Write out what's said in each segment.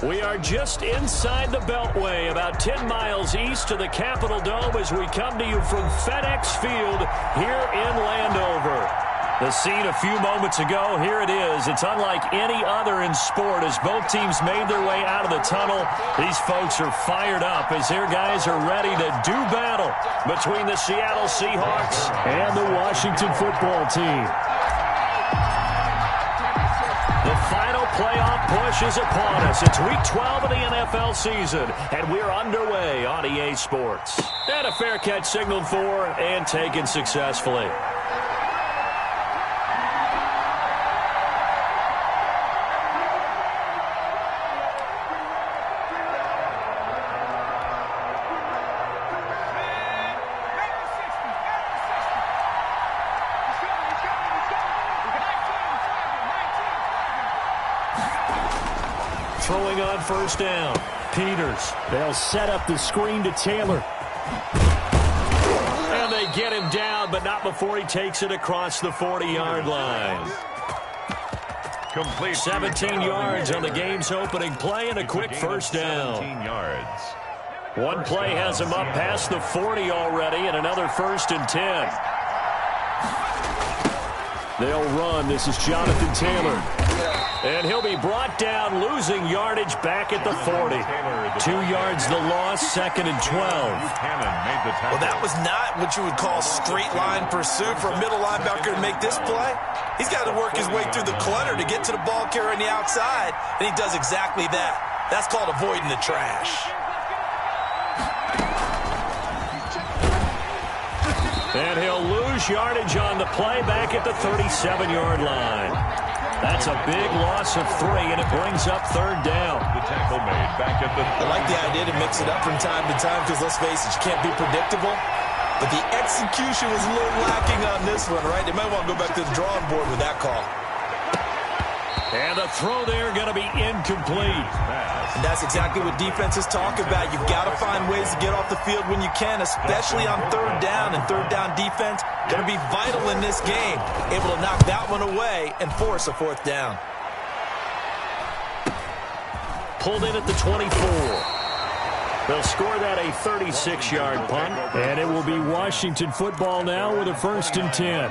We are just inside the Beltway, about 10 miles east of the Capitol Dome as we come to you from FedEx Field here in Landover. The scene a few moments ago, here it is. It's unlike any other in sport as both teams made their way out of the tunnel. These folks are fired up as their guys are ready to do battle between the Seattle Seahawks and the Washington football team. The final playoff push is upon us. It's Week 12 of the NFL season, and we're underway on EA Sports. And a fair catch signaled for and taken successfully. Throwing on first down. Peters. They'll set up the screen to Taylor. And they get him down, but not before he takes it across the 40-yard line. Complete. 17 yards on the game's opening play and a quick first down. 17 yards. One play has him up past the 40 already, and another 1st and 10. They'll run. This is Jonathan Taylor. And he'll be brought down, losing yardage back at the 40. 2 yards the loss, 2nd and 12. Well, that was not what you would call straight line pursuit for a middle linebacker to make this play. He's got to work his way through the clutter to get to the ball carrier on the outside, and he does exactly that. That's called avoiding the trash. And he'll lose yardage on the play back at the 37-yard line. That's a big loss of 3, and it brings up 3rd down. The tackle made back at the... I like the idea to mix it up from time to time because, let's face it, you can't be predictable. But the execution was a little lacking on this one, right? They might want to go back to the drawing board with that call. And the throw there going to be incomplete. And that's exactly what defenses talk about. You've got to find ways to get off the field when you can, especially on 3rd down. And 3rd down defense going to be vital in this game. Able to knock that one away and force a 4th down. Pulled in at the 24. They'll score that a 36-yard punt. And it will be Washington football now with a 1st and 10.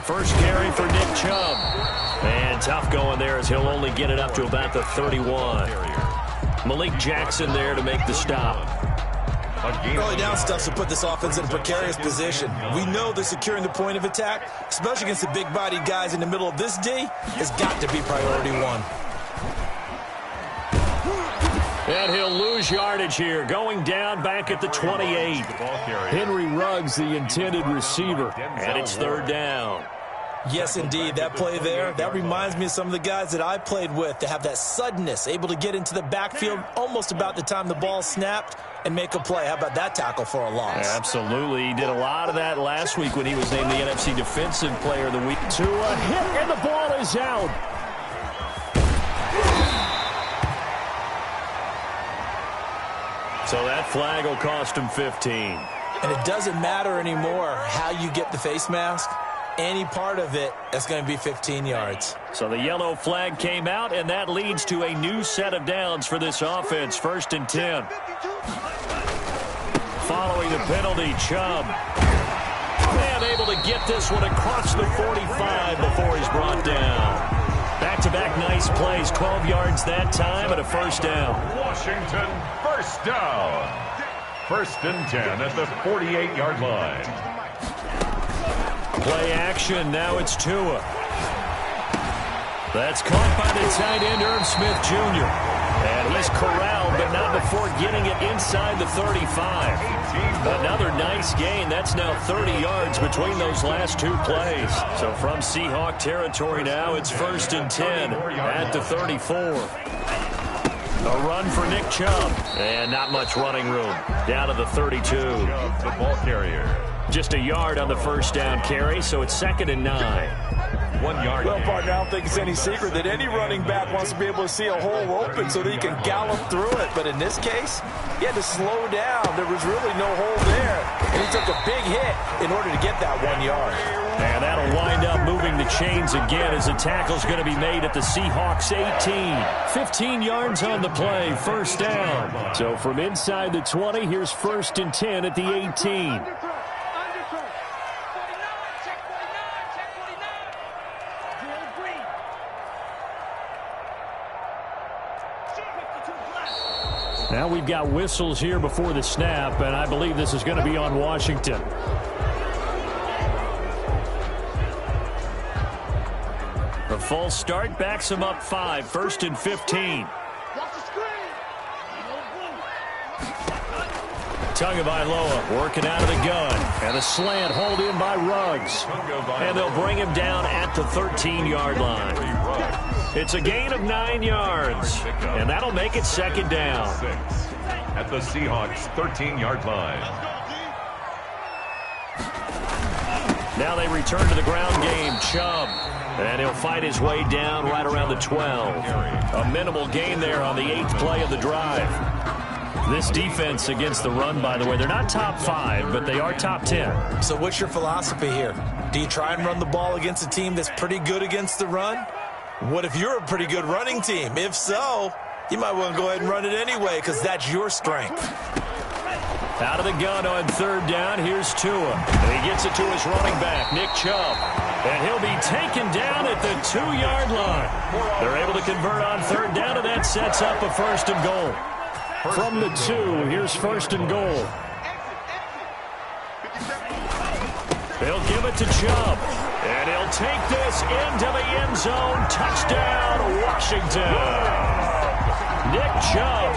First carry for Nick Chubb. And tough going there as he'll only get it up to about the 31. Malik Jackson there to make the stop. Early down stuff to put this offense in a precarious position. We know that securing the point of attack, especially against the big-bodied guys in the middle of this D, has got to be priority 1. And he'll lose yardage here, going down back at the 28. Henry Ruggs, the intended receiver, and it's 3rd down. Yes, indeed. That play there, that reminds me of some of the guys that I played with to have that suddenness, able to get into the backfield almost about the time the ball snapped and make a play. How about that tackle for a loss? Absolutely. He did a lot of that last week when he was named the NFC Defensive Player of the Week. To a hit, and the ball is out. So that flag will cost him 15. And it doesn't matter anymore how you get the face mask. Any part of it, that's going to be 15 yards. So the yellow flag came out, and that leads to a new set of downs for this offense. 1st and 10. Following the penalty, Chubb. And able to get this one across the 45 before he's brought down. Back-to-back nice plays, 12 yards that time, and a 1st down. Washington, 1st down. 1st and 10 at the 48-yard line. Play action, now it's Tua. That's caught by the tight end, Irv Smith Jr. And he's corralled, but not before getting it inside the 35. Another nice gain. That's now 30 yards between those last 2 plays. So from Seahawk territory now, it's 1st and 10 at the 34. A run for Nick Chubb. And not much running room. Down to the 32. The ball carrier. Just a yard on the 1st down carry, so it's 2nd and 9. 1-yard Well, gain. partner, I don't think it's any secret that any running back wants to be able to see a hole open so that he can gallop through it. But in this case, he had to slow down. There was really no hole there. And he took a big hit in order to get that 1 yard. And that'll wind up moving the chains again as the tackle's going to be made at the Seahawks 18. 15 yards on the play, first down. So from inside the 20, here's 1st and 10 at the 18. Now we've got whistles here before the snap, and I believe this is going to be on Washington. The false start backs him up 5, 1st and 15. Tagovailoa working out of the gun. And a slant hauled in by Ruggs. And they'll bring him down at the 13-yard line. It's a gain of 9 yards. And that'll make it 2nd down. At the Seahawks 13-yard line. Now they return to the ground game. Chubb. And he'll fight his way down right around the 12. A minimal gain there on the 8th play of the drive. This defense against the run, by the way, they're not top 5, but they are top 10. So what's your philosophy here? Do you try and run the ball against a team that's pretty good against the run? What if you're a pretty good running team? If so, you might want to go ahead and run it anyway because that's your strength. Out of the gun on 3rd down, here's Tua. And he gets it to his running back, Nick Chubb. And he'll be taken down at the 2-yard line. They're able to convert on 3rd down, and that sets up a 1st and goal. From the 2, here's 1st and goal. They'll give it to Chubb. And he'll take this into the end zone. Touchdown, Washington. Nick Chubb,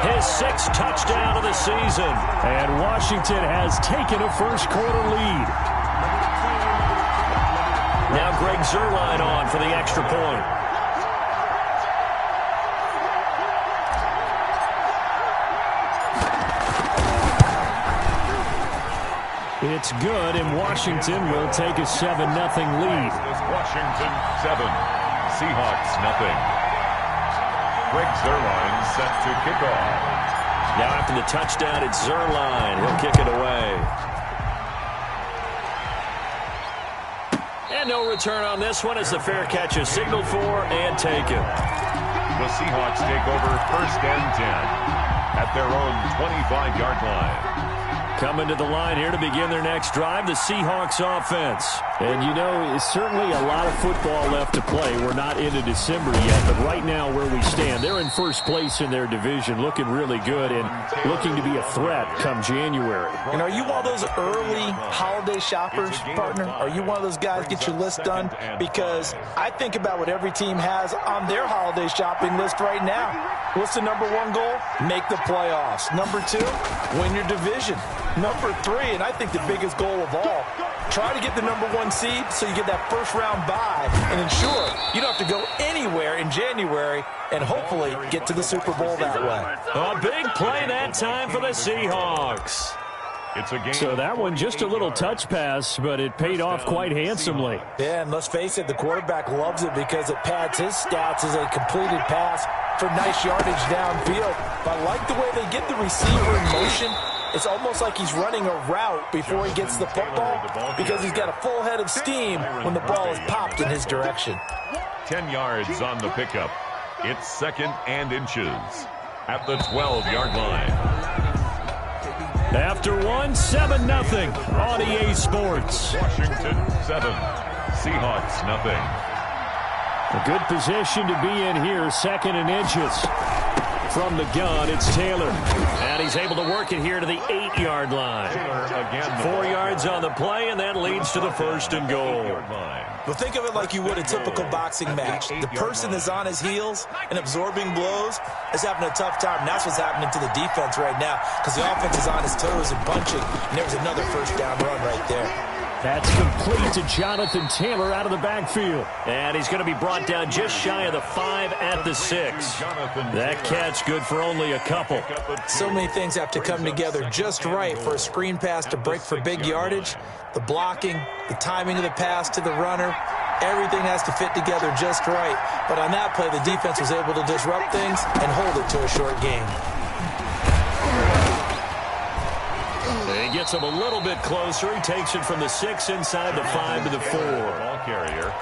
his 6th touchdown of the season. And Washington has taken a first-quarter lead. Now Greg Zuerlein on for the extra point. It's good, and Washington will take a 7-0 lead. Washington 7, Seahawks 0. Greg Zuerlein set to kick off. Now after the touchdown, it's Zuerlein. He'll kick it away. And no return on this one as the fair catch is signaled for and taken. The Seahawks take over 1st and 10 at their own 25-yard line. Coming to the line here to begin their next drive, the Seahawks offense. And, you know, it's certainly a lot of football left to play. We're not into December yet, but right now where we stand, they're in 1st place in their division, looking really good and looking to be a threat come January. And are you one of those early holiday shoppers, partner? Are you one of those guys get your list done? Because I think about what every team has on their holiday shopping list right now. What's the number 1 goal? Make the playoffs. Number 2, win your division. Number 3, and I think the biggest goal of all, try to get the number 1 seed so you get that first-round bye and ensure you don't have to go anywhere in January and hopefully get to the Super Bowl that way. A big play that time for the Seahawks. It's a game. So that one just a little touch pass, but it paid off quite handsomely. Yeah, and let's face it, the quarterback loves it because it pads his stats as a completed pass for nice yardage downfield. But I like the way they get the receiver in motion. It's almost like he's running a route before he gets the football because he's got a full head of steam when the ball is popped in his direction. 10 yards on the pickup. It's 2nd and inches at the 12-yard line. After 7-0 on EA Sports. Washington 7, Seahawks 0. A good position to be in here, 2nd and inches. From the gun, it's Taylor. And he's able to work it here to the 8-yard line. 4 yards on the play, and that leads to the 1st and goal. Well, think of it like you would a typical boxing match. The person that's on his heels and absorbing blows is having a tough time. And that's what's happening to the defense right now because the offense is on his toes and punching. And there's another 1st down run right there. That's complete to Jonathan Taylor out of the backfield. And he's going to be brought down just shy of the 5 at the 6. That catch good for only a couple. So many things have to come together just right for a screen pass to break for big yardage. The blocking, the timing of the pass to the runner, Everything has to fit together just right. But on that play, the defense was able to disrupt things and hold it to a short game. He gets him a little bit closer. He takes it from the 6 inside the 5 to the 4. Ball carrier.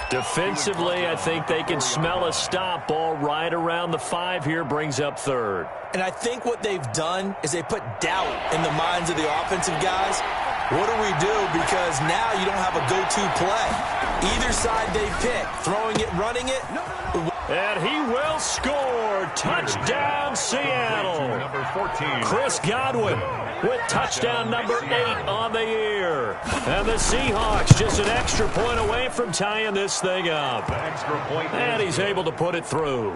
Defensively, I think they can smell a stop. Ball right around the 5 here, brings up 3rd. And I think what they've done is they put doubt in the minds of the offensive guys. What do we do? Because now you don't have a go-to play. Either side they pick, throwing it, running it. And he will score. Touchdown, Seattle. Number 14. Chris Godwin with touchdown number 8 on the year. And the Seahawks just an extra point away from tying this thing up. The extra point. And he's able to put it through.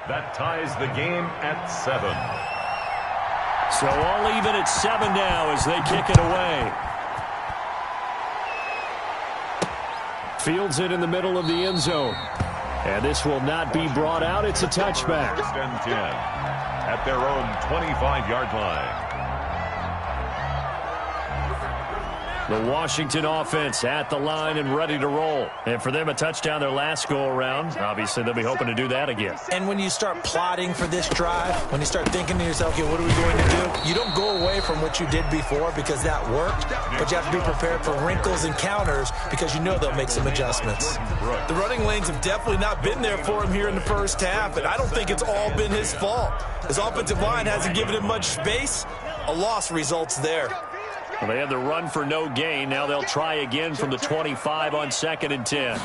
That ties the game at 7. So all even at 7 now as they kick it away. Fields it in the middle of the end zone. And this will not be brought out. It's a touchback. 1st and 10 at their own 25-yard line. The Washington offense at the line and ready to roll. And for them, a touchdown their last go-around. Obviously, they'll be hoping to do that again. And when you start plotting for this drive, when you start thinking to yourself, okay, what are we going to do? You don't go away from what you did before because that worked, but you have to be prepared for wrinkles and counters because you know they'll make some adjustments. The running lanes have definitely not been there for him here in the first half, and I don't think it's all been his fault. His offensive line hasn't given him much space. A loss results there. Well, they had the run for no gain. Now they'll try again from the 25 on 2nd and 10.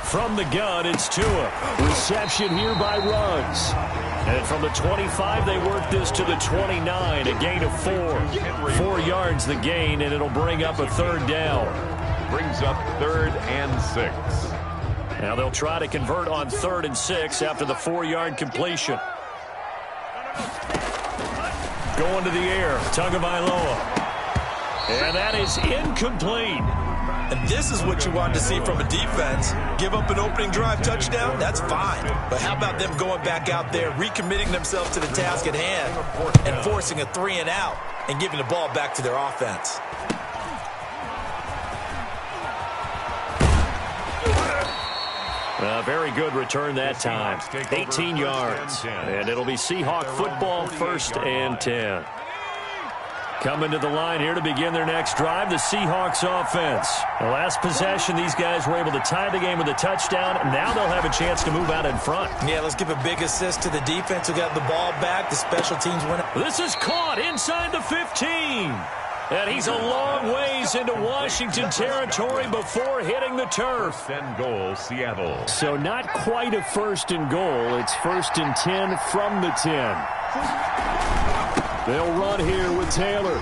From the gun, it's Tua. Reception here by Ruggs. And from the 25, they work this to the 29, a gain of 4. 4 yards the gain, and it'll bring up a 3rd down. Brings up 3rd and 6. Now they'll try to convert on 3rd and 6 after the 4-yard completion. Going to the air, Tagovailoa. And that is incomplete. And this is what you want to see from a defense. Give up an opening drive touchdown, that's fine. But how about them going back out there, recommitting themselves to the task at hand, and forcing a 3-and-out, and giving the ball back to their offense. Very good return that time. 18 yards. And it'll be Seahawk football, 1st and 10. Coming to the line here to begin their next drive, the Seahawks offense. The last possession, these guys were able to tie the game with a touchdown. Now they'll have a chance to move out in front. Yeah, let's give a big assist to the defense who got the ball back. The special teams win. This is caught inside the 15. And he's a long ways into Washington territory before hitting the turf. 1st and goal, Seattle. So not quite a 1st and goal. It's 1st and 10 from the 10. They'll run here with Taylor.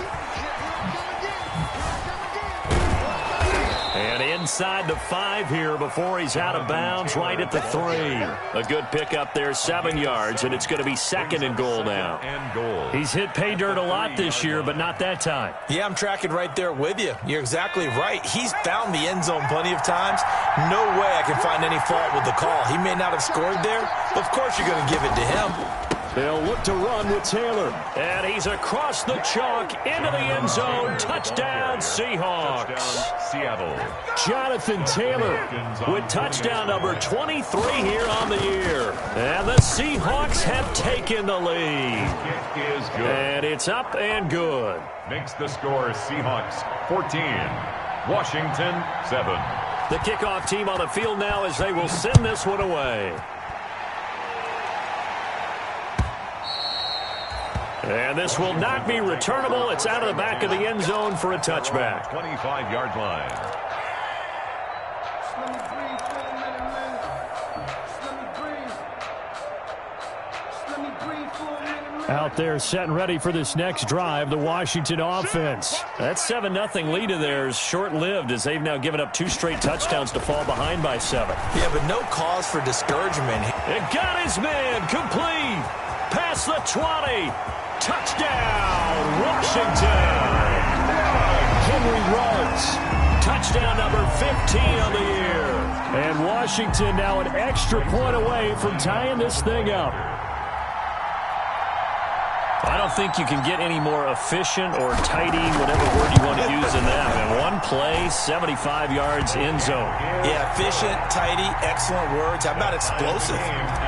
And inside the 5 here before he's out of bounds, right at the 3. A good pickup there, 7 yards, and it's going to be 2nd and goal now. He's hit pay dirt a lot this year, but not that time. Yeah, I'm tracking right there with you. You're exactly right. He's found the end zone plenty of times. No way I can find any fault with the call. He may not have scored there, but of course you're going to give it to him. They'll look to run with Taylor. And he's across the chalk into the end zone. Touchdown, Seahawks. Touchdown, Seattle. Jonathan Taylor with touchdown number 23 here on the year. And the Seahawks have taken the lead. It is good. And it's up and good. Makes the score Seahawks 14, Washington 7. The kickoff team on the field now as they will send this one away. And this will not be returnable. It's out of the back of the end zone for a touchback. 25-yard line. Out there set and ready for this next drive, the Washington offense. That 7-0 lead of theirs short-lived as they've now given up 2 straight touchdowns to fall behind by 7. Yeah, but no cause for discouragement. It got his man complete. Past the 20. Touchdown, Washington. Henry Ruggs. Touchdown number 15 on the year. And Washington now an extra point away from tying this thing up. I don't think you can get any more efficient or tidy, whatever word you want to use in that. And one play, 75 yards in zone. Yeah, efficient, tidy, excellent words. How about explosive?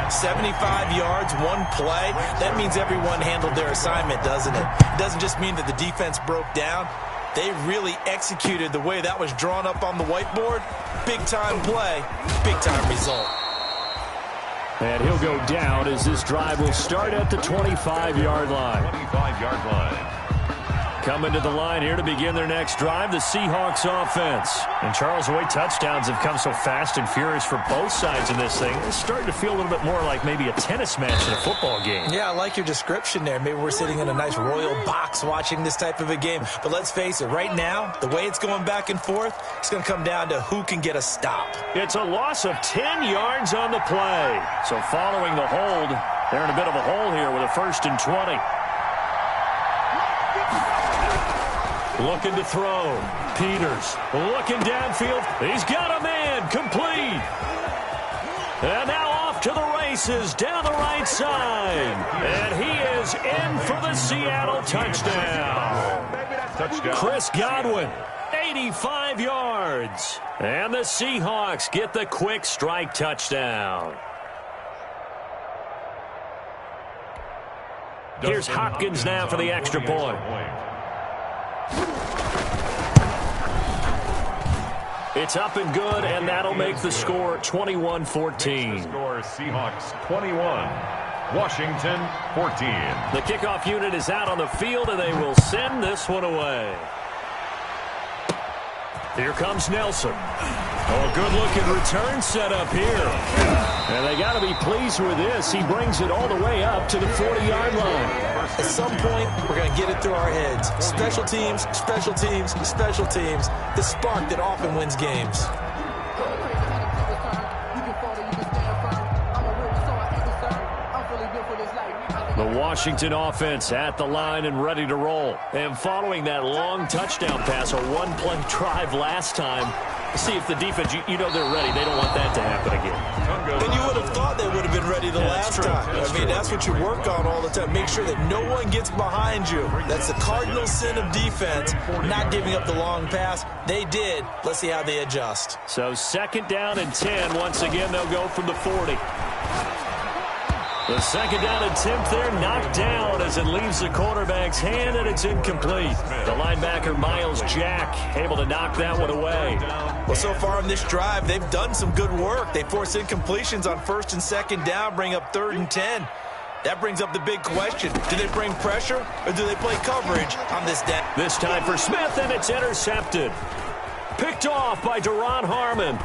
75 yards, one play. That means everyone handled their assignment, doesn't it? It doesn't just mean that the defense broke down. They really executed the way that was drawn up on the whiteboard. Big-time play, big-time result. And he'll go down as this drive will start at the 25-yard line. 25-yard line. Coming to the line here to begin their next drive, the Seahawks offense. And Charles, the way touchdowns have come so fast and furious for both sides in this thing, it's starting to feel a little bit more like maybe a tennis match in a football game. Yeah, I like your description there. Maybe we're sitting in a nice royal box watching this type of a game. But let's face it, right now, the way it's going back and forth, it's going to come down to who can get a stop. It's a loss of 10 yards on the play. So following the hold, they're in a bit of a hole here with a 1st and 20. Looking to throw. Peters looking downfield. He's got a man. Complete. And now off to the races down the right side. And he is in for the Seattle touchdown. Chris Godwin, 85 yards. And the Seahawks get the quick strike touchdown. Here's Hopkins now for the extra point. It's up and good, and that'll make the score 21-14. Score Seahawks 21, Washington 14. The kickoff unit is out on the field, and they will send this one away. Here comes Nelson. Oh, good-looking return set up here. And they got to be pleased with this. He brings it all the way up to the 40-yard line. At some point, we're going to get it through our heads. Special teams, special teams, special teams. The spark that often wins games. The Washington offense at the line and ready to roll. And following that long touchdown pass, a one-play drive last time, see if the defense, you know they're ready. They don't want that to happen again. And you would have thought they would have been ready the last time. I mean, that's what you work on all the time. Make sure that no one gets behind you. That's the cardinal sin of defense, not giving up the long pass. They did. Let's see how they adjust. So 2nd down and 10. Once again, they'll go from the 40. The 2nd down attempt there knocked down as it leaves the quarterback's hand, and it's incomplete. The linebacker, Miles Jack, able to knock that one away. Well, so far in this drive, they've done some good work. They force incompletions on 1st and 2nd down, bring up 3rd and 10. That brings up the big question. Do they bring pressure, or do they play coverage on this down? This time for Smith, and it's intercepted. Picked off by Deron Harmon.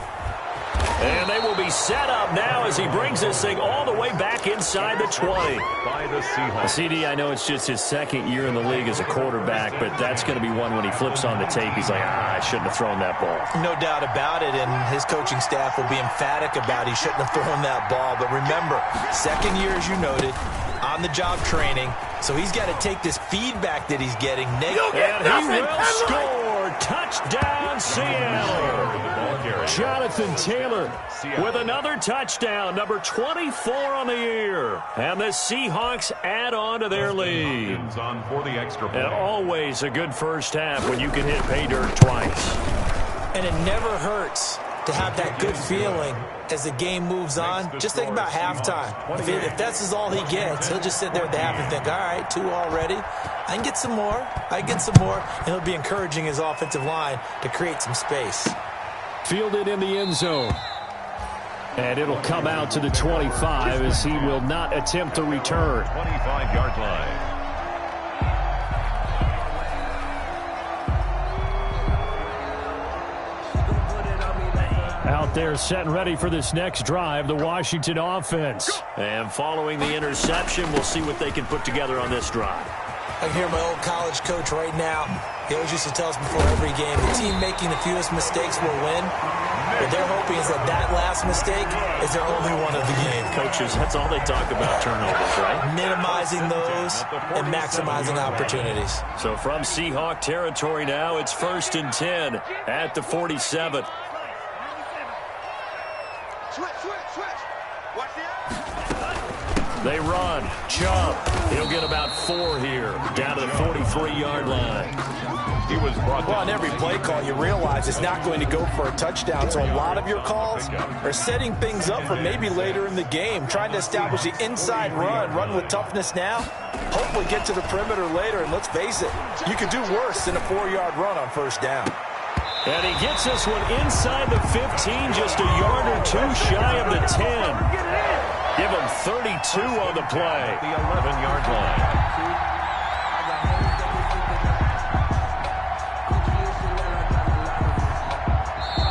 And they will be set up now as he brings this thing all the way back inside the 20. By the Seahawks. CD, I know it's just his 2nd year in the league as a quarterback, but that's going to be one when he flips on the tape. He's like, I shouldn't have thrown that ball. No doubt about it, and his coaching staff will be emphatic about he shouldn't have thrown that ball. But remember, 2nd year, as you noted, on-the-job training, so he's got to take this feedback that he's getting. And he will score. Touchdown, Seattle. Jonathan Taylor with another touchdown, number 24 on the year. And the Seahawks add on to their lead. On for the extra point. And always a good first half when you can hit pay dirt twice. And it never hurts to have that good feeling as the game moves on. Just think about halftime. If that's all he gets, he'll just sit there at the half and think, all right, 2 already. I can get some more. And he'll be encouraging his offensive line to create some space. Fielded in the end zone. And it'll come out to the 25 as he will not attempt to return. 25-yard line. Out there set and ready for this next drive, the Washington offense. And following the interception, we'll see what they can put together on this drive. I can hear my old college coach right now. He always used to tell us before every game, the team making the fewest mistakes will win. What they're hoping is that last mistake is their only one of the game. Coaches, that's all they talk about, turnovers, right? Minimizing those and maximizing opportunities. So from Seahawk territory now, it's 1st and 10 at the 47. They run. Chubb. He'll get about 4 here, down to the 43-yard line. He was brought down. Well, on every play call, you realize it's not going to go for a touchdown. So a lot of your calls are setting things up for maybe later in the game, trying to establish the inside run with toughness now, hopefully get to the perimeter later. And let's face it, you could do worse than a 4-yard run on first down. And he gets this one inside the 15, just a yard or 2 shy of the 10. Give him 32 on the play. The 11-yard line.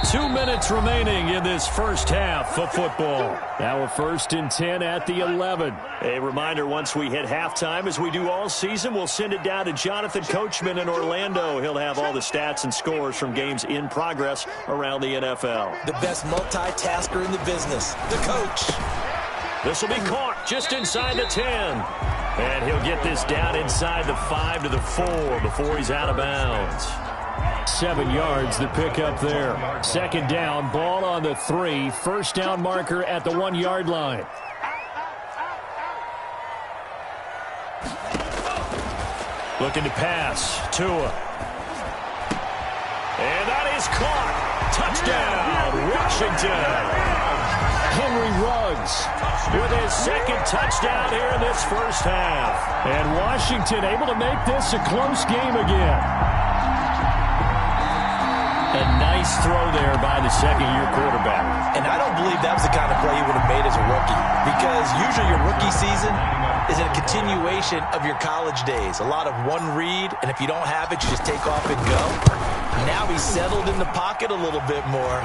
2 minutes remaining in this first half of football. Now a 1st and 10 at the 11. A reminder, once we hit halftime, as we do all season, we'll send it down to Jonathan Coachman in Orlando. He'll have all the stats and scores from games in progress around the NFL. The best multitasker in the business, the coach. This will be caught just inside the 10. And he'll get this down inside the 5 to the 4 before he's out of bounds. 7 yards the pick up there. 2nd down, ball on the 3. First down marker at the 1-yard line. Looking to pass. Tua. And that is caught. Touchdown, Washington. Henry Ruggs with his 2nd touchdown here in this first half. And Washington able to make this a close game again. A nice throw there by the 2nd-year quarterback. And I don't believe that was the kind of play he would have made as a rookie, because usually your rookie season is a continuation of your college days. A lot of one read, and if you don't have it, you just take off and go. Now he's settled in the pocket a little bit more,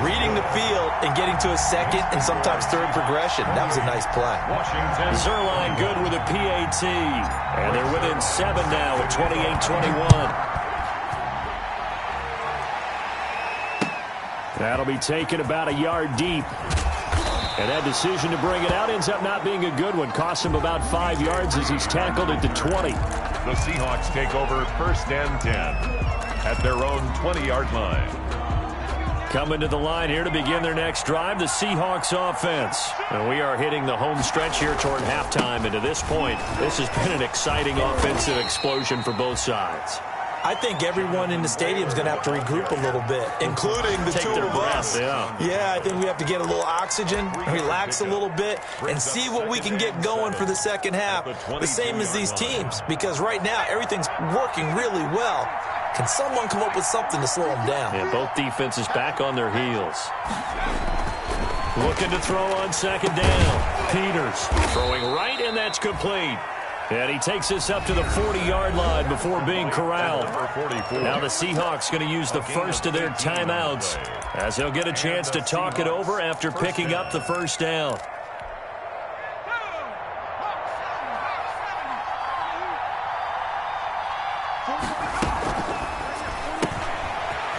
reading the field and getting to a 2nd and sometimes 3rd progression. That was a nice play. Zerline good with a PAT. And they're within 7 now at 28-21. That'll be taken about a yard deep. And that decision to bring it out ends up not being a good one. Costs him about 5 yards as he's tackled at the 20. The Seahawks take over 1st and 10 at their own 20-yard line. Coming to the line here to begin their next drive, the Seahawks offense. And we are hitting the home stretch here toward halftime. And to this point, this has been an exciting offensive explosion for both sides. I think everyone in the stadium is going to have to regroup a little bit, including the two of us. Yeah, I think we have to get a little oxygen, relax a little bit, and see what we can get going for the second half. The same as these teams, because right now everything's working really well. Can someone come up with something to slow them down? Yeah, both defenses back on their heels. Looking to throw on 2nd down. Peters throwing right, and that's complete. And he takes this up to the 40-yard line before being corralled. Now the Seahawks going to use the first of their timeouts as they'll get a chance to talk it over after picking up the first down.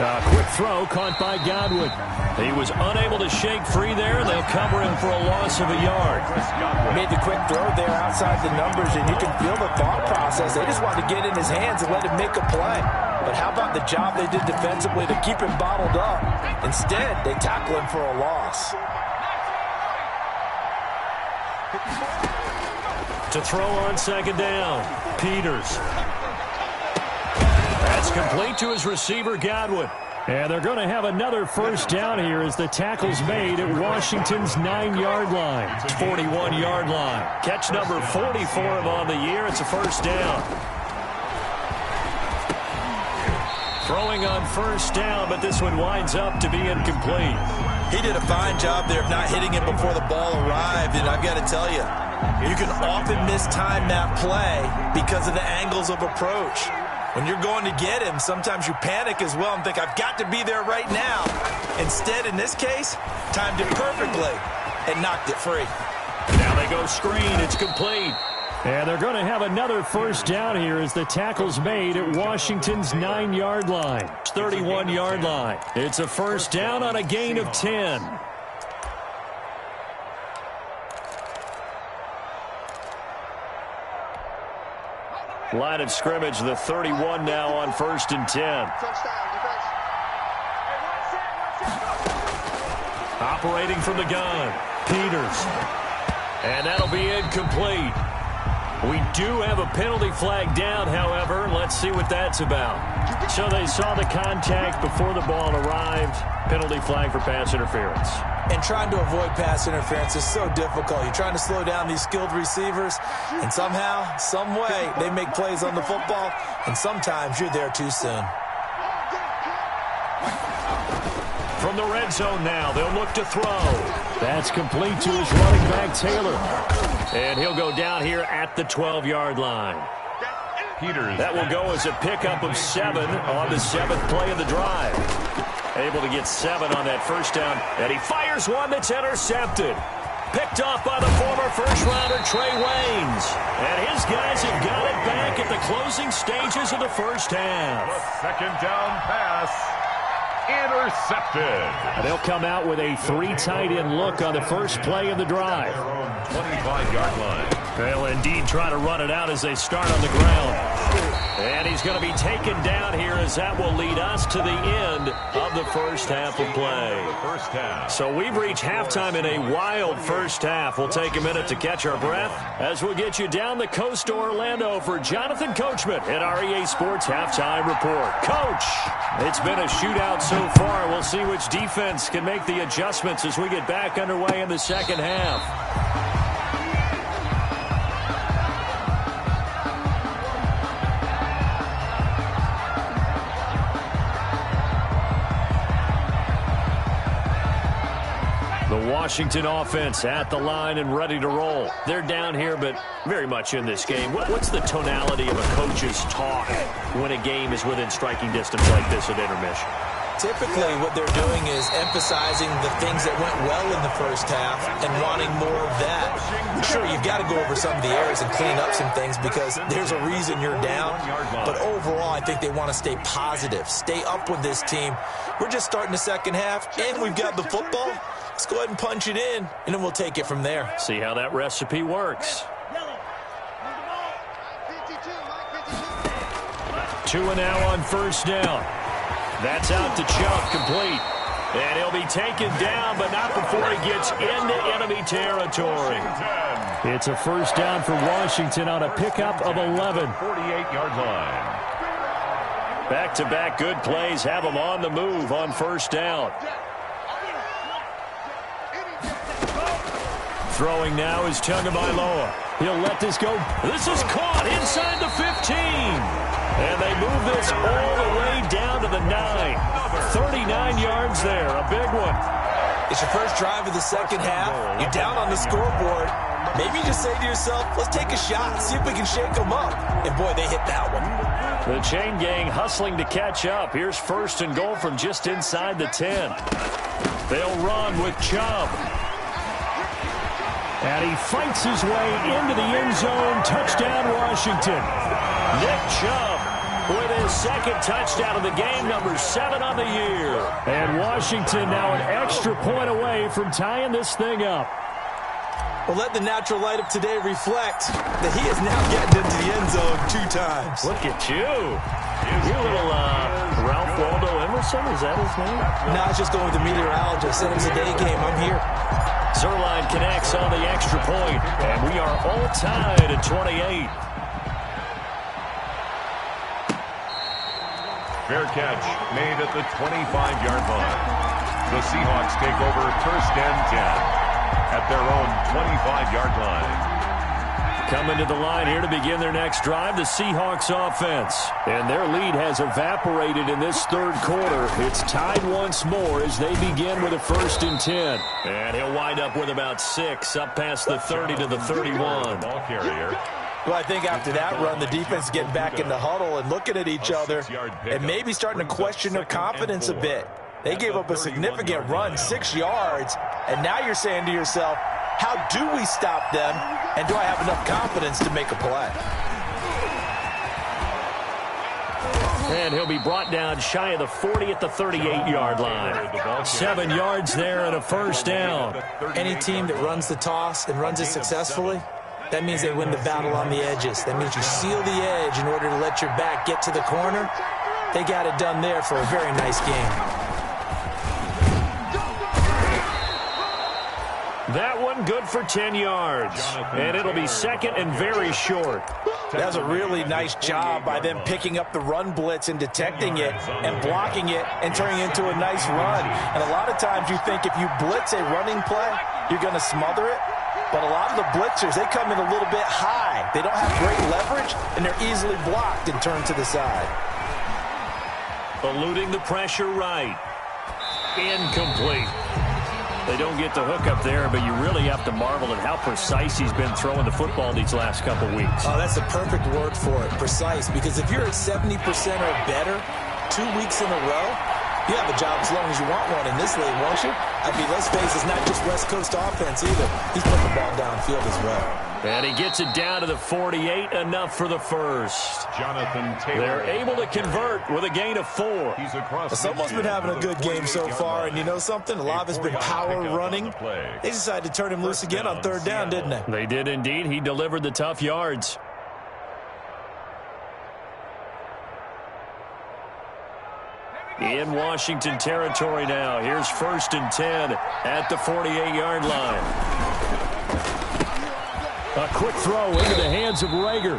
A quick throw caught by Godwin. He was unable to shake free there, and they'll cover him for a loss of a yard. Made the quick throw there outside the numbers, and you can feel the thought process. They just wanted to get in his hands and let him make a play. But how about the job they did defensively to keep him bottled up? Instead, they tackle him for a loss. To throw on 2nd down, Peters. That's complete to his receiver, Godwin. And they're going to have another first down here as the tackle's made at Washington's 9-yard line. 41-yard line. Catch number 40 for him on the year. It's a first down. Throwing on first down, but this one winds up to be incomplete. He did a fine job there of not hitting it before the ball arrived, and I've got to tell you, you can often mistime that play because of the angles of approach. When you're going to get him, sometimes you panic as well and think, I've got to be there right now. Instead, in this case, timed it perfectly and knocked it free. Now they go screen. It's complete. And they're going to have another first down here as the tackle's made at Washington's 9-yard line. 31-yard line. It's a first down on a gain of 10. Line of scrimmage, the 31 now on 1st and 10. Operating from the gun, Peters. And that'll be incomplete. We do have a penalty flag down, however. Let's see what that's about. So they saw the contact before the ball arrived. Penalty flag for pass interference. And trying to avoid pass interference is so difficult. You're trying to slow down these skilled receivers, and somehow, some way, they make plays on the football, and sometimes you're there too soon. From the red zone now, they'll look to throw. That's complete to his running back, Taylor. And he'll go down here at the 12-yard line. That will go as a pickup of 7 on the 7th play of the drive. Able to get 7 on that first down, and he fires one that's intercepted. Picked off by the former first-rounder, Trey Waynes. And his guys have got it back at the closing stages of the first half. The second down pass. Intercepted. They'll come out with a 3 tight end look on the first play of the drive. 25-yard line. They'll indeed try to run it out as they start on the ground. And he's going to be taken down here as that will lead us to the end of the first half of play. So we've reached halftime in a wild first half. We'll take a minute to catch our breath as we'll get you down the coast to Orlando for Jonathan Coachman at our EA Sports Halftime Report. Coach, it's been a shootout so far. We'll see which defense can make the adjustments as we get back underway in the second half. The Washington offense at the line and ready to roll. They're down here, but very much in this game. What's the tonality of a coach's talk when a game is within striking distance like this at intermission? Typically, what they're doing is emphasizing the things that went well in the first half and wanting more of that. Sure, you've got to go over some of the errors and clean up some things because there's a reason you're down. But overall, I think they want to stay positive, stay up with this team. We're just starting the second half, and we've got the football. Let's go ahead and punch it in, and then we'll take it from there. See how that recipe works. 2 now on first down. That's out to Chubb, complete. And he'll be taken down, but not before he gets into enemy territory. It's a first down for Washington on a pickup of 11. 48-yard line. Back-to-back good plays have them on the move on first down. Throwing now is Tagovailoa. He'll let this go. This is caught inside the 15. And they move this all the way down to the 9. 39 yards there, a big one. It's your first drive of the second half. You're down on the scoreboard. Maybe you just say to yourself, let's take a shot, see if we can shake them up. And boy, they hit that one. The chain gang hustling to catch up. Here's first and goal from just inside the 10. They'll run with Chubb. And he fights his way into the end zone. Touchdown, Washington. Nick Chubb with his second touchdown of the game, number 7 on the year. And Washington now an extra point away from tying this thing up. Well, let the natural light of today reflect that he is now getting into the end zone 2 times. Look at you. You're a little Ralph Waldo Emerson, is that his name? No, it's just going with the meteorologist. It was a day game. I'm here. Zerline connects on the extra point, and we are all tied at 28. Fair catch made at the 25-yard line. The Seahawks take over first and 10 at their own 25-yard line. Coming to the line here to begin their next drive, the Seahawks offense. And their lead has evaporated in this third quarter. It's tied once more as they begin with a first and 10. And he'll wind up with about 6 up past the 30 to the 31. Ball carrier. Well, I think after that run, the defense getting back in the huddle and looking at each other and maybe starting to question their confidence a bit. They gave up a significant run, 6 yards, and now you're saying to yourself, how do we stop them, and do I have enough confidence to make a play? And he'll be brought down shy of the 40 at the 38-yard line. 7 yards there and a first down. Any team that runs the toss and runs it successfully, that means they win the battle on the edges. That means you seal the edge in order to let your back get to the corner. They got it done there for a very nice game. That one good for 10 yards. And it'll be second and very short. That's a really nice job by them picking up the run blitz and detecting it and blocking it and turning it into a nice run. And a lot of times you think if you blitz a running play, you're going to smother it. But a lot of the blitzers, they come in a little bit high. They don't have great leverage, and they're easily blocked and turned to the side. Eluding the pressure right. Incomplete. They don't get the hook up there, but you really have to marvel at how precise he's been throwing the football these last couple weeks. Oh, that's the perfect word for it, precise. Because if you're at 70% or better 2 weeks in a row, you have a job as long as you want one in this league, won't you? I mean, let's face it, it's not just West Coast offense either. He's putting the ball downfield as well. And he gets it down to the 48, enough for the first. Jonathan Taylor. They're able to convert with a gain of 4. Someone's been having a good game so far, and you know something? A lot of it's been power running. They decided to turn him loose again on third down, didn't they? They did indeed. He delivered the tough yards. In Washington territory now. Here's 1st and 10 at the 48-yard line. A quick throw into the hands of Rager.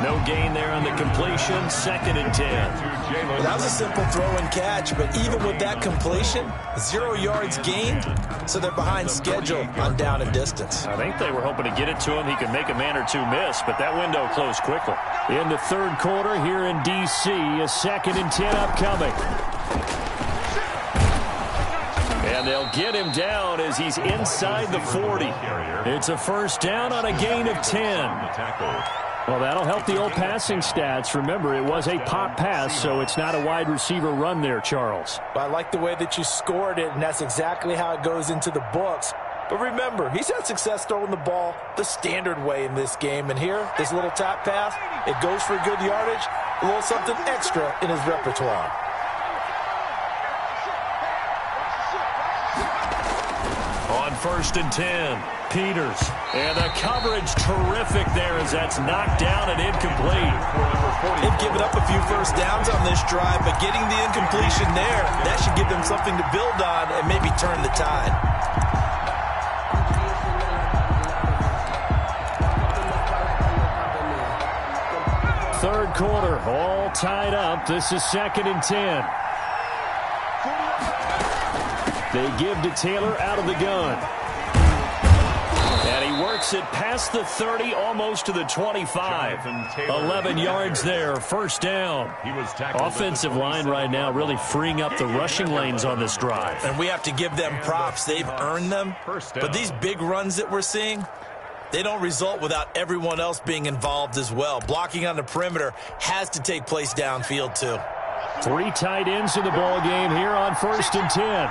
No gain there on the completion. 2nd and 10. Well, that was a simple throw and catch, but even with that completion, 0 yards gained, so they're behind schedule on down and distance. I think they were hoping to get it to him. He could make a man or two miss, but that window closed quickly. In the third quarter here in D.C., a 2nd and 10 upcoming. And they'll get him down as he's inside the 40. It's a first down on a gain of 10. Well, that'll help the old passing stats. Remember, it was a pop pass, so it's not a wide receiver run there, Charles. I like the way that you scored it, and that's exactly how it goes into the books. But remember, he's had success throwing the ball the standard way in this game. And here, this little tap pass, it goes for good yardage, a little something extra in his repertoire. On 1st and 10, Peters. And the coverage terrific there as that's knocked down and incomplete. They've given up a few first downs on this drive, but getting the incompletion there, that should give them something to build on and maybe turn the tide. Third quarter, all tied up. This is 2nd and 10. They give to Taylor out of the gun. And he works it past the 30, almost to the 25. 11 yards there, first down. Offensive line right now really freeing up the rushing lanes on this drive. And we have to give them props. They've earned them. But these big runs that we're seeing, they don't result without everyone else being involved as well. Blocking on the perimeter has to take place downfield too. 3 tight ends in the ball game here on 1st and 10.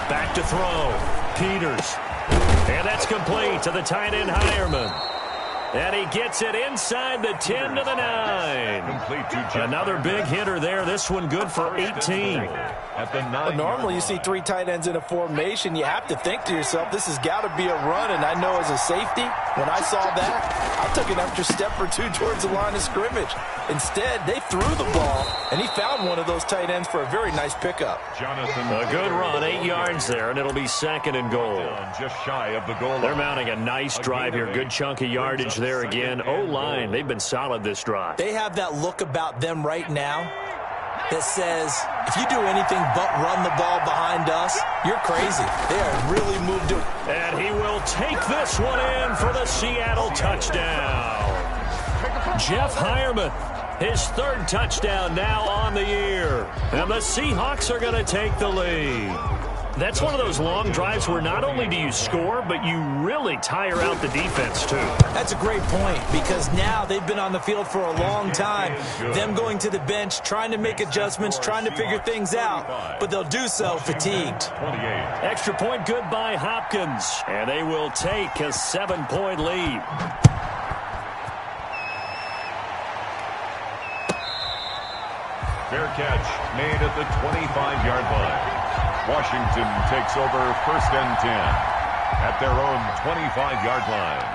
Back to throw. Peters. And that's complete to the tight end Hireman. And he gets it inside the 10 to the 9. Another big hitter there. This one good for 18. Well, normally you see 3 tight ends in a formation. You have to think to yourself, this has got to be a run. And I know as a safety, when I saw that, I took an extra step or 2 towards the line of scrimmage. Instead, they threw the ball, and he found one of those tight ends for a very nice pickup. A good run, 8 yards there, and it'll be 2nd and goal. Just shy of the goal. They're mounting a nice drive here. Good chunk of yardage there again. O-line, they've been solid this drive. They have that look about them right now that says, if you do anything but run the ball behind us, you're crazy. They are really moved to. And he will take this one in for the Seattle touchdown. Jeff Hireman, his 3rd touchdown now on the year. And the Seahawks are going to take the lead. That's one of those long drives where not only do you score, but you really tire out the defense, too. That's a great point, because now they've been on the field for a long time. Them going to the bench, trying to make adjustments, trying to figure things out, but they'll do so fatigued. Extra point good by Hopkins, and they will take a 7-point lead. Fair catch made at the 25-yard line. Washington takes over 1st and 10 at their own 25-yard line.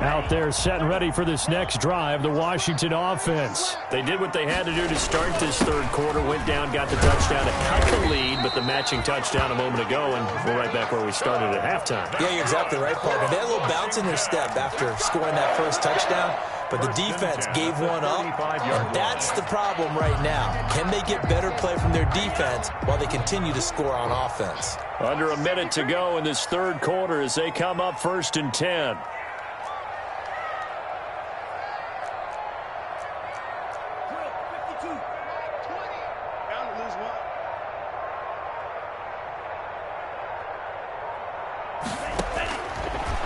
Out there set and ready for this next drive, the Washington offense. They did what they had to do to start this third quarter, went down, got the touchdown to cut the lead, but the matching touchdown a moment ago, and we're right back where we started at halftime. Yeah, you're exactly right, partner. They had a little bounce in their step after scoring that first touchdown, but the defense gave one up, and that's the problem right now. Can they get better play from their defense while they continue to score on offense? Under a minute to go in this third quarter as they come up 1st and 10.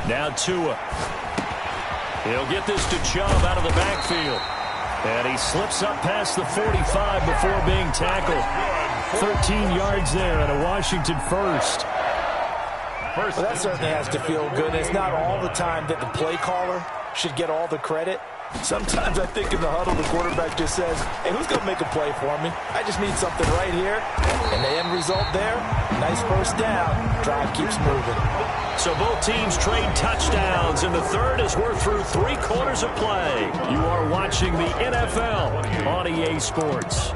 Now Tua. He'll get this to Chubb out of the backfield. And he slips up past the 45 before being tackled. 13 yards there and a Washington first. Well, that certainly has to feel good. It's not all the time that the play caller should get all the credit. Sometimes I think in the huddle, the quarterback just says, hey, who's going to make a play for me? I just need something right here. And the end result there, nice first down. Drive keeps moving. So both teams trade touchdowns, and the third as we're through 3 quarters of play. You are watching the NFL on EA Sports.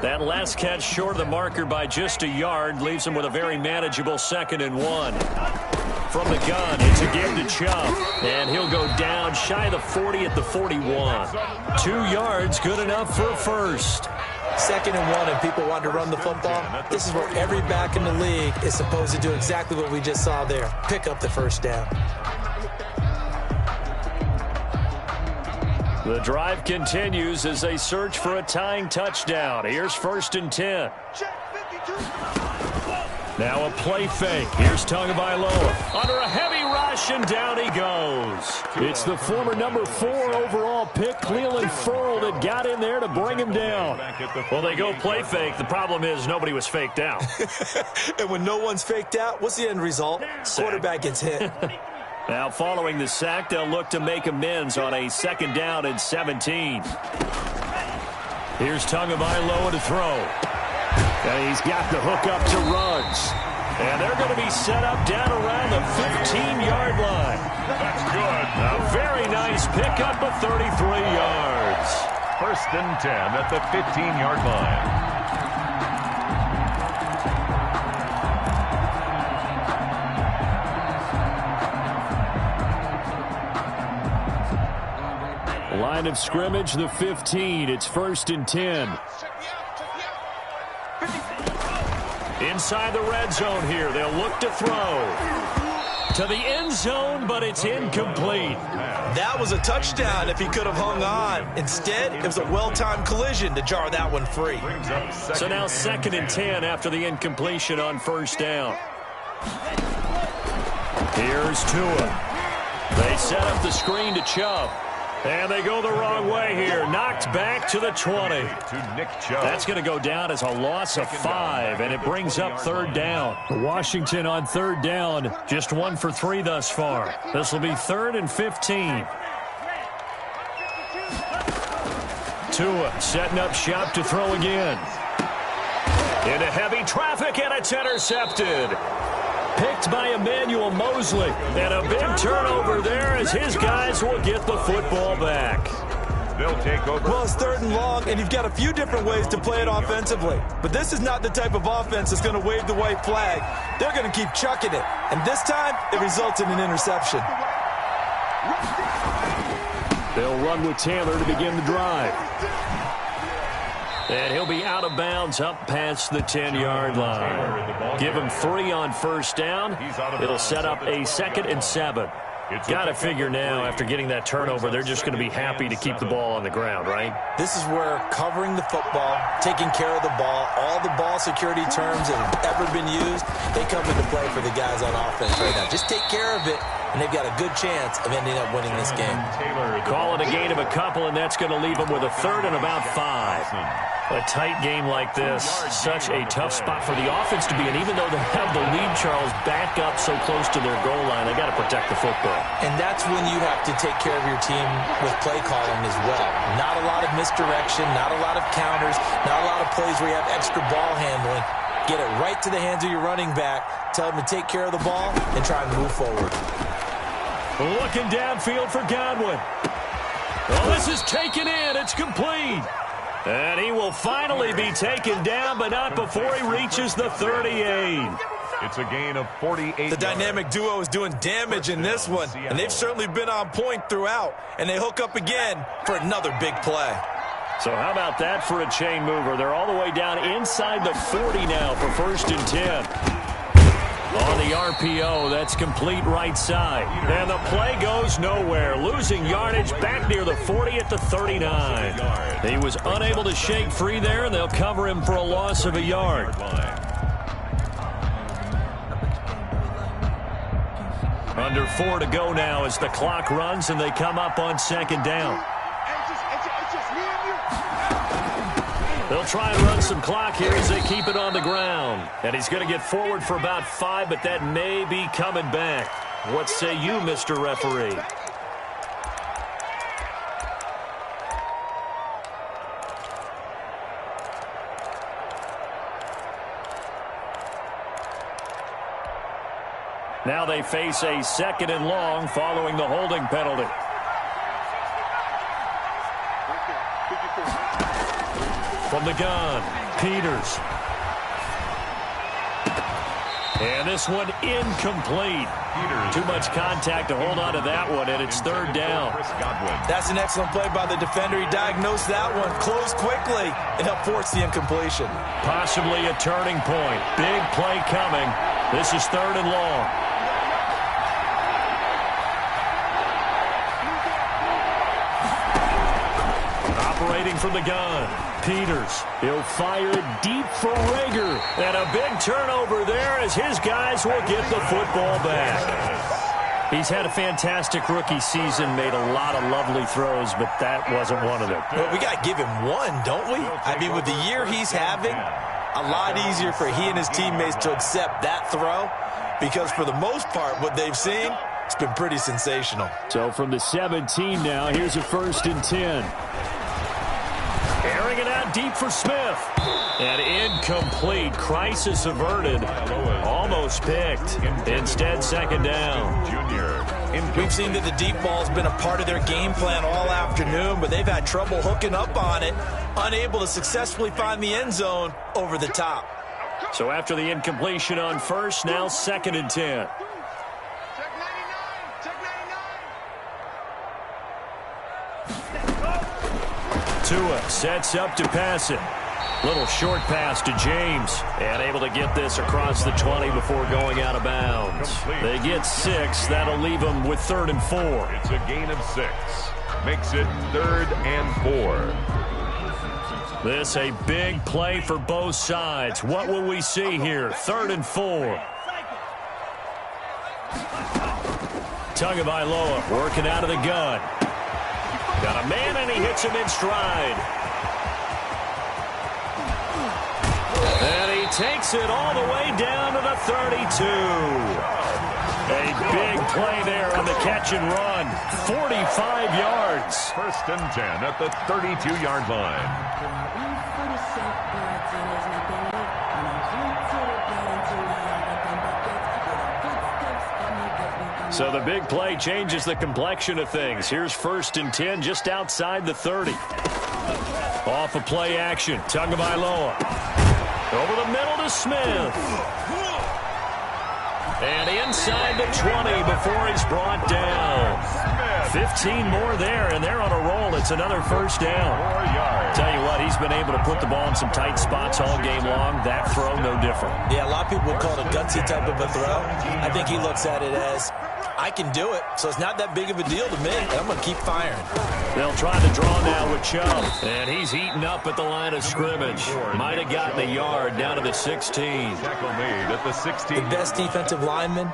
That last catch short of the marker by just a yard leaves him with a very manageable 2nd and 1. From the gun, it's again to Chubb, and he'll go down shy of the 40 at the 41. 2 yards, good enough for a first. 2nd and 1, and people want to run the football. This is where every back in the league is supposed to do exactly what we just saw there. Pick up the first down. The drive continues as they search for a tying touchdown. Here's 1st and 10. Now a play fake. Here's Tagovailoa under a heavy rush, and down he goes. It's the former number 4 overall pick, Cleveland Ferrell, that got in there to bring him down. Well, they go play fake. The problem is nobody was faked out. And when no one's faked out, what's the end result? Sack. Quarterback gets hit. Now following the sack, they'll look to make amends on a 2nd down and 17. Here's Tagovailoa to throw. And he's got the hook up to Ruggs. And they're going to be set up down around the 15-yard line. That's good. A very nice pickup of 33 yards. 1st and 10 at the 15-yard line. Line of scrimmage, the 15. It's 1st and 10. Inside the red zone here. They'll look to throw to the end zone, but it's incomplete. That was a touchdown if he could have hung on. Instead, it was a well-timed collision to jar that one free. So now 2nd and 10 after the incompletion on 1st down. Here's Tua. They set up the screen to Chubb. And they go the wrong way here. Knocked back to the 20. That's going to go down as a loss of 5, and it brings up 3rd down. Washington on 3rd down, just 1 for 3 thus far. This will be 3rd and 15. Tua setting up shop to throw again. Into heavy traffic, and it's intercepted. Picked by Emmanuel Mosley. And a big turnover there as his guys will get the football back. They'll take over. Well, it's 3rd and long, and you've got a few different ways to play it offensively. But this is not the type of offense that's going to wave the white flag. They're going to keep chucking it. And this time, it results in an interception. They'll run with Taylor to begin the drive. And he'll be out of bounds up past the 10-yard line. Give him 3 on 1st down. It'll set up a 2nd and 7. Got to figure now, after getting that turnover, they're just going to be happy to keep the ball on the ground, right? This is where covering the football, taking care of the ball, all the ball security terms that have ever been used, they come into play for the guys on offense right now. Just take care of it, and they've got a good chance of ending up winning this game. Call it a gain of a couple, and that's going to leave them with a 3rd and about 5. A tight game like this, such a tough spot for the offense to be in. Even though they have the lead, Charles, back up so close to their goal line, they got to protect the football. And that's when you have to take care of your team with play calling as well. Not a lot of misdirection, not a lot of counters, not a lot of plays where you have extra ball handling. Get it right to the hands of your running back. Tell him to take care of the ball and try and move forward. Looking downfield for Godwin. Oh, this is taken in. It's complete. And he will finally be taken down, but not before he reaches the 38. It's a gain of 48. The dynamic duo is doing damage in this one, and they've certainly been on point throughout. And they hook up again for another big play. So how about that for a chain mover? They're all the way down inside the 40 now for 1st and 10. On the RPO, that's complete right side. And the play goes nowhere. Losing yardage back near the 40 at the 39. He was unable to shake free there, and they'll cover him for a loss of a yard. Under 4 to go now as the clock runs, and they come up on 2nd down. They'll try and run some clock here as they keep it on the ground. And he's going to get forward for about 5, but that may be coming back. What say you, Mr. Referee? Now they face a 2nd and long following the holding penalty. From the gun, Peters. And this one incomplete. Too much contact to hold on to that one, and it's 3rd down. That's an excellent play by the defender. He diagnosed that one, closed quickly, and helped force the incompletion. Possibly a turning point. Big play coming. This is 3rd and long. Operating from the gun, Peters. He'll fire deep for Rager. And a big turnover there as his guys will get the football back. He's had a fantastic rookie season, made a lot of lovely throws, but that wasn't one of them. But we got to give him one, don't we? I mean, with the year he's having, a lot easier for he and his teammates to accept that throw because for the most part, what they've seen, it's been pretty sensational. So from the 17 now, here's a 1st and 10. Airing it out deep for Smith. And incomplete. Crisis averted. Almost picked. Instead, 2nd down. We've seen that the deep ball's been a part of their game plan all afternoon, but they've had trouble hooking up on it, unable to successfully find the end zone over the top. So after the incompletion on 1st, now 2nd and 10. Tua sets up to pass it. Little short pass to James. And able to get this across the 20 before going out of bounds. They get 6. That'll leave them with 3rd and 4. It's a gain of 6. Makes it 3rd and 4. This a big play for both sides. What will we see here? 3rd and 4. Tagovailoa working out of the gun. Got a man, and he hits him in stride. And he takes it all the way down to the 32. A big play there on the catch and run. 45 yards. 1st and 10 at the 32-yard line. So the big play changes the complexion of things. Here's 1st and 10 just outside the 30. Off of play action. Tagovailoa. Over the middle to Smith. And inside the 20 before he's brought down. 15 more there, and they're on a roll. It's another 1st down. Tell you what, he's been able to put the ball in some tight spots all game long. That throw, no different. Yeah, a lot of people would call it a gutsy type of a throw. I think he looks at it as, I can do it, so it's not that big of a deal to me. I'm going to keep firing. They'll try to draw now with Chubb. And he's heating up at the line of scrimmage. Might have gotten a yard down to the 16. Tackle made at the 16. The best defensive linemen,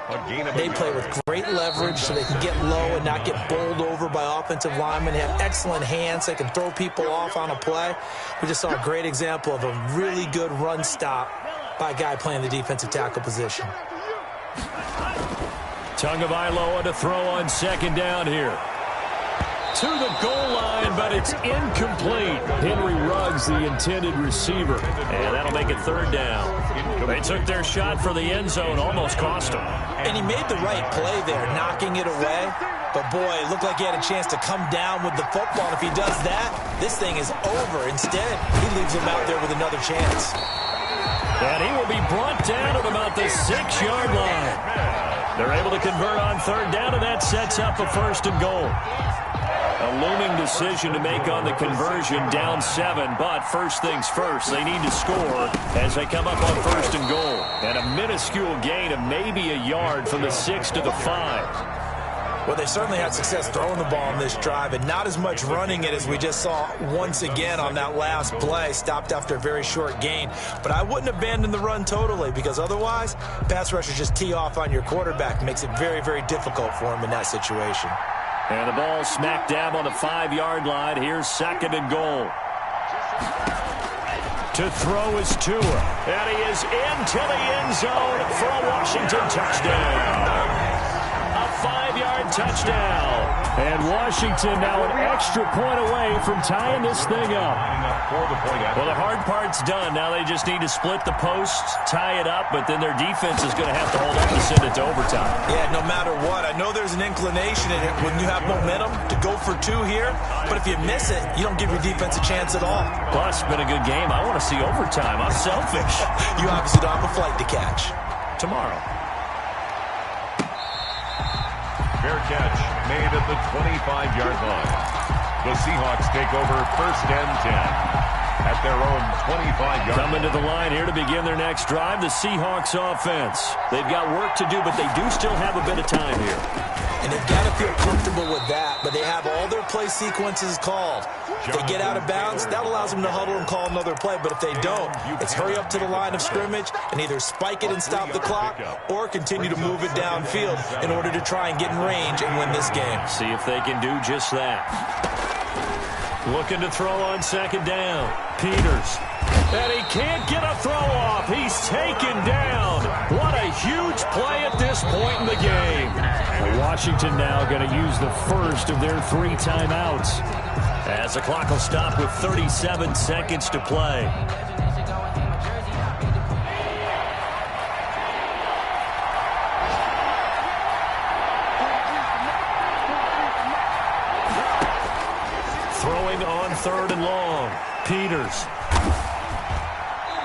they play with great leverage so they can get low and not get bowled over by offensive linemen. They have excellent hands. They can throw people off on a play. We just saw a great example of a really good run stop by a guy playing the defensive tackle position. Tagovailoa to throw on 2nd down here. to the goal line, but it's incomplete. Henry Ruggs, the intended receiver. And that'll make it third down. They took their shot for the end zone, almost cost them. And he made the right play there, knocking it away. But, boy, it looked like he had a chance to come down with the football. And if he does that, this thing is over. Instead, he leaves him out there with another chance. And he will be brought down at about the 6-yard line. They're able to convert on third down, and that sets up a first and goal. A looming decision to make on the conversion, down 7. But first things first, they need to score as they come up on first and goal. And a minuscule gain of maybe a yard from the 6 to the 5. Well, they certainly had success throwing the ball on this drive, and not as much running it as we just saw once again on that last play, stopped after a very short gain. But I wouldn't abandon the run totally, because otherwise, pass rushers just tee off on your quarterback. It makes it very, very difficult for him in that situation. And the ball smack dab on the 5-yard line. Here's second and goal. To throw is Tua, and he is into the end zone for a Washington touchdown. 5-yard touchdown. And Washington now an extra point away from tying this thing up. Well, the hard part's done. Now they just need to split the posts, tie it up, but then their defense is going to have to hold up to send it to overtime. Yeah, no matter what. I know there's an inclination in it when you have momentum to go for 2 here, but if you miss it, you don't give your defense a chance at all. Plus, it's been a good game. I want to see overtime. I'm selfish. You obviously don't have a flight to catch. Tomorrow. Fair catch made at the 25-yard line. The Seahawks take over first and 10 at their own 25-yard line. Coming to the line here to begin their next drive, the Seahawks offense. They've got work to do, but they do still have a bit of time here. And they've got to feel comfortable with that, but they have all their play sequences called. If they get out of bounds, that allows them to huddle and call another play. But if they don't, it's hurry up to the line of scrimmage and either spike it and stop the clock or continue to move it downfield in order to try and get in range and win this game. See if they can do just that. Looking to throw on second down. Peters. And he can't get a throw off. He's taken down. What a huge play at this point in the game. Washington now going to use the first of their 3 timeouts, as the clock will stop with 37 seconds to play. Throwing on third and long. Peters.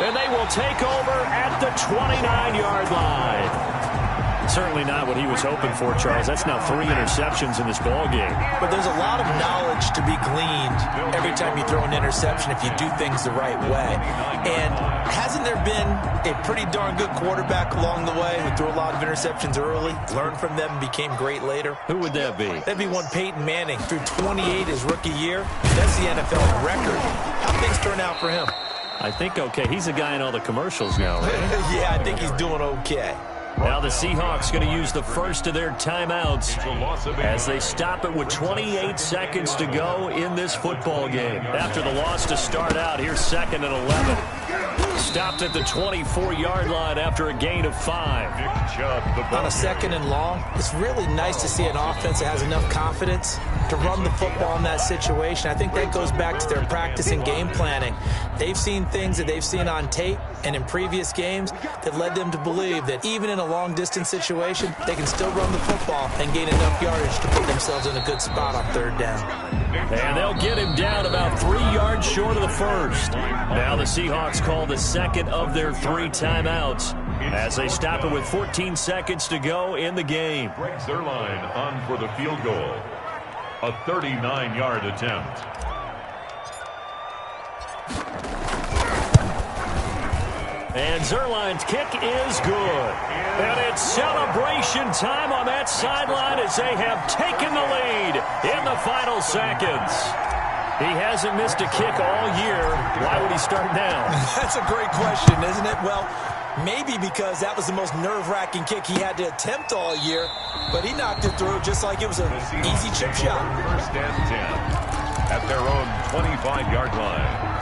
And they will take over at the 29-yard line. Certainly not what he was hoping for, Charles. That's now 3 interceptions in this ball game. But there's a lot of knowledge to be gleaned every time you throw an interception if you do things the right way. And hasn't there been a pretty darn good quarterback along the way who threw a lot of interceptions early, learned from them, and became great later? Who would that be? That'd be one Peyton Manning. Threw 28 his rookie year. That's the NFL record. How things turn out for him? I think okay. He's a guy in all the commercials now, right? Yeah, I think he's doing okay. Now the Seahawks going to use the first of their timeouts as they stop it with 28 seconds to go in this football game. After the loss to start out, here's second and 11. Stopped at the 24-yard line after a gain of 5. On a second and long, it's really nice to see an offense that has enough confidence to run the football in that situation. I think that goes back to their practice and game planning. They've seen things that they've seen on tape and in previous games that led them to believe that even in a long-distance situation, they can still run the football and gain enough yardage to put themselves in a good spot on third down. And they'll get him down about 3 yards short of the first. Now the Seahawks call the second of their 3 timeouts as they stop it with 14 seconds to go in the game. Greg Zuerlein on for the field goal. A 39-yard attempt. And Zuerlein's kick is good. And it's celebration time on that sideline as they have taken the lead in the final seconds. He hasn't missed a kick all year. Why would he start now? That's a great question, isn't it? Well, maybe because that was the most nerve-wracking kick he had to attempt all year, but he knocked it through just like it was an easy chip shot. First and 10 at their own 25-yard line.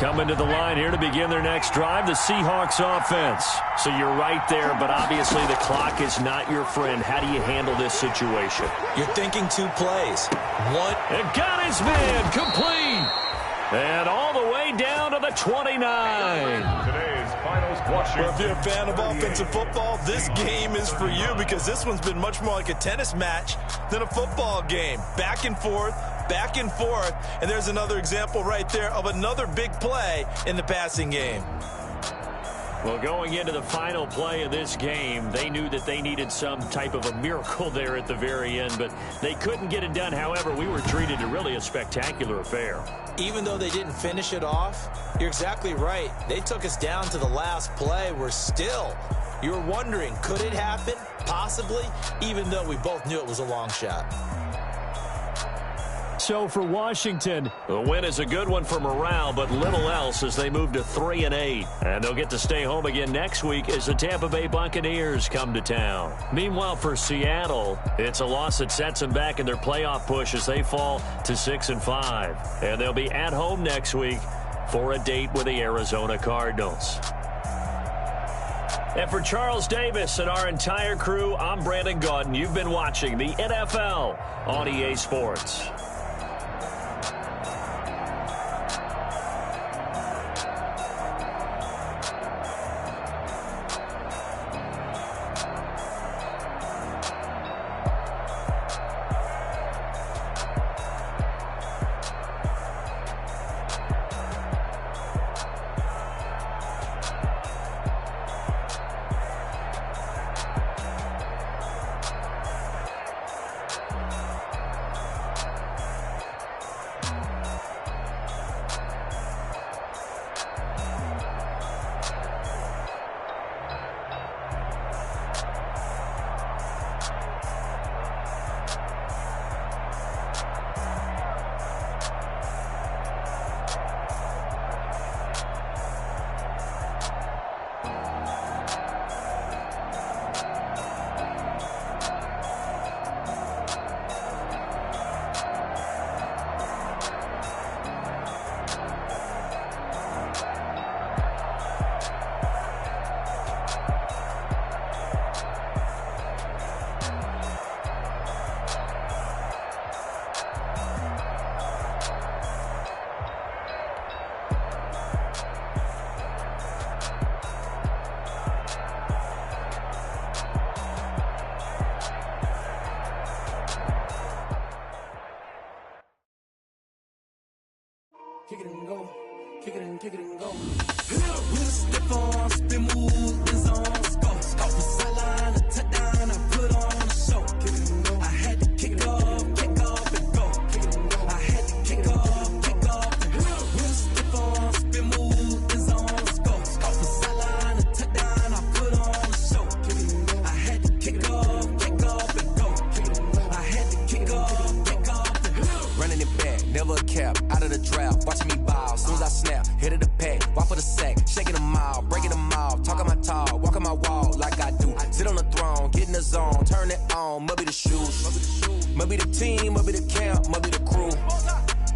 Coming to the line here to begin their next drive, the Seahawks offense. So you're right there, but obviously the clock is not your friend. How do you handle this situation? You're thinking 2 plays. One. And got his man complete. And all the way down to the 29. Today's final score. Well, if you're a fan of offensive football, this game is for you because this one's been much more like a tennis match than a football game. Back and forth, and there's another example right there of another big play in the passing game. Well, going into the final play of this game, they knew that they needed some type of a miracle there at the very end, but they couldn't get it done. However, we were treated to really a spectacular affair. Even though they didn't finish it off, you're exactly right. They took us down to the last play. You're wondering, could it happen? Possibly, even though we both knew it was a long shot. So for Washington, the win is a good one for morale, but little else as they move to 3-8. And they'll get to stay home again next week as the Tampa Bay Buccaneers come to town. Meanwhile, for Seattle, it's a loss that sets them back in their playoff push as they fall to 6-5. And they'll be at home next week for a date with the Arizona Cardinals. And for Charles Davis and our entire crew, I'm Brandon Gaudin. You've been watching the NFL on EA Sports. Kick it and go. Kick it and kick it and go. With a stiff on, spin move, in zone, go. Off the sideline, a touchdown, I put on a show. Kick it and go. I had to kick off and go. Kick it and go. I had to kick off and go. With a stiff on, spin move, in zone, go. Off the sideline, a touchdown, I put on a show. Kick it and go. I had to kick off and go. Kick it and go. I had to kick off and go. Running it back, never a cap, out of the draft, watching me ball, soon as I snap, hit of the pack, walk for the sack, shaking them all, breaking them all, talking my talk, walking my wall like I do, sit on the throne, get in the zone, turn it on, must be the shoes, must be the team, must be the camp, must be the crew,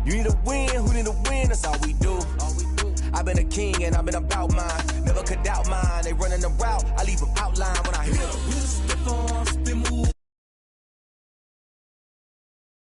you need to win, who need to win, that's all we do, I've been a king and I've been about mine, never could doubt mine, they running the route, I leave them outline when I hit them.